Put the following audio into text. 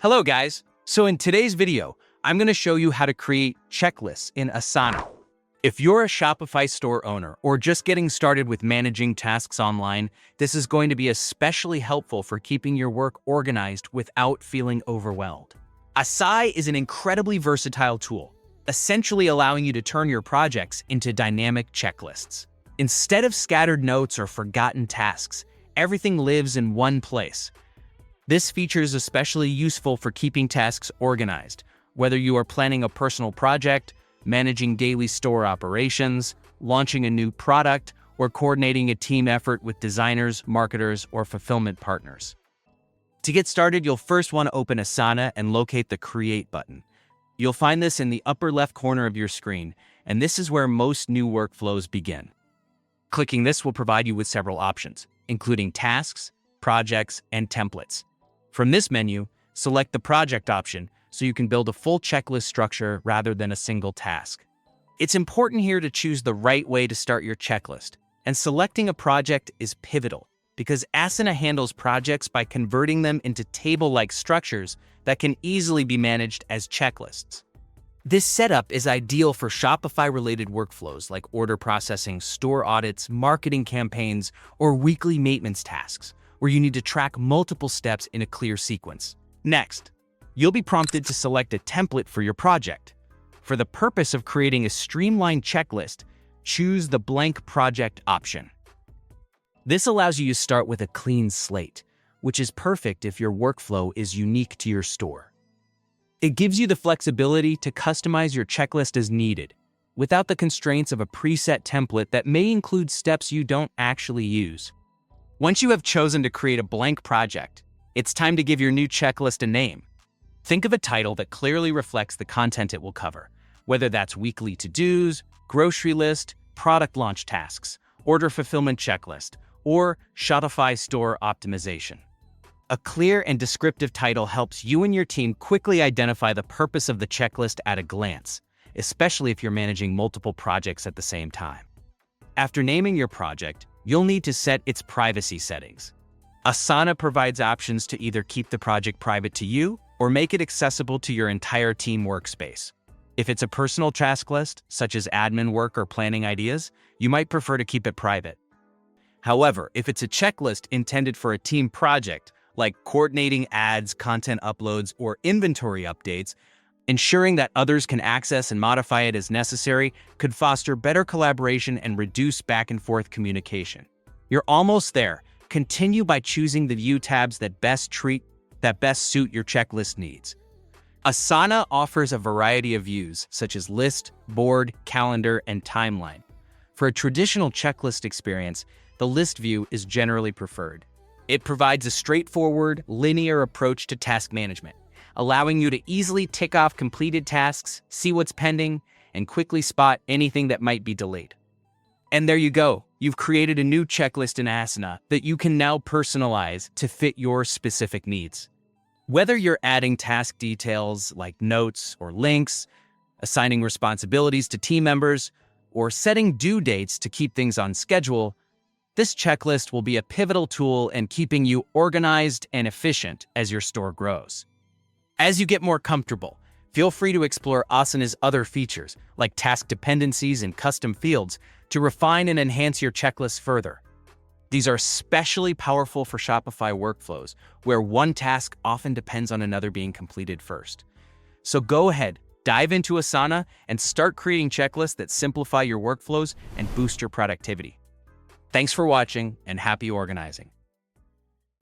Hello guys! So in today's video, I'm going to show you how to create checklists in Asana. If you're a Shopify store owner or just getting started with managing tasks online, this is going to be especially helpful for keeping your work organized without feeling overwhelmed. Asana is an incredibly versatile tool, essentially allowing you to turn your projects into dynamic checklists. Instead of scattered notes or forgotten tasks, everything lives in one place. This feature is especially useful for keeping tasks organized, whether you are planning a personal project, managing daily store operations, launching a new product, or coordinating a team effort with designers, marketers, or fulfillment partners. To get started, you'll first want to open Asana and locate the Create button. You'll find this in the upper left corner of your screen, and this is where most new workflows begin. Clicking this will provide you with several options, including tasks, projects, and templates. From this menu, select the project option so you can build a full checklist structure rather than a single task. It's important here to choose the right way to start your checklist, and selecting a project is pivotal because Asana handles projects by converting them into table-like structures that can easily be managed as checklists. This setup is ideal for Shopify-related workflows like order processing, store audits, marketing campaigns, or weekly maintenance tasks, where you need to track multiple steps in a clear sequence. Next, you'll be prompted to select a template for your project. For the purpose of creating a streamlined checklist, choose the blank project option. This allows you to start with a clean slate, which is perfect if your workflow is unique to your store. It gives you the flexibility to customize your checklist as needed, without the constraints of a preset template that may include steps you don't actually use. Once you have chosen to create a blank project, it's time to give your new checklist a name. Think of a title that clearly reflects the content it will cover, whether that's weekly to-dos, grocery list, product launch tasks, order fulfillment checklist, or Shopify store optimization. A clear and descriptive title helps you and your team quickly identify the purpose of the checklist at a glance, especially if you're managing multiple projects at the same time. After naming your project, you'll need to set its privacy settings. Asana provides options to either keep the project private to you or make it accessible to your entire team workspace. If it's a personal task list, such as admin work or planning ideas, you might prefer to keep it private. However, if it's a checklist intended for a team project, like coordinating ads, content uploads, or inventory updates, ensuring that others can access and modify it as necessary could foster better collaboration and reduce back-and-forth communication. You're almost there. Continue by choosing the view tabs that best suit your checklist needs. Asana offers a variety of views, such as list, board, calendar, and timeline. For a traditional checklist experience, the list view is generally preferred. It provides a straightforward, linear approach to task management, allowing you to easily tick off completed tasks, see what's pending, and quickly spot anything that might be delayed. And there you go. You've created a new checklist in Asana that you can now personalize to fit your specific needs. Whether you're adding task details like notes or links, assigning responsibilities to team members, or setting due dates to keep things on schedule, this checklist will be a pivotal tool in keeping you organized and efficient as your store grows. As you get more comfortable, feel free to explore Asana's other features, like task dependencies and custom fields, to refine and enhance your checklist further. These are especially powerful for Shopify workflows, where one task often depends on another being completed first. So go ahead, dive into Asana, and start creating checklists that simplify your workflows and boost your productivity. Thanks for watching, and happy organizing.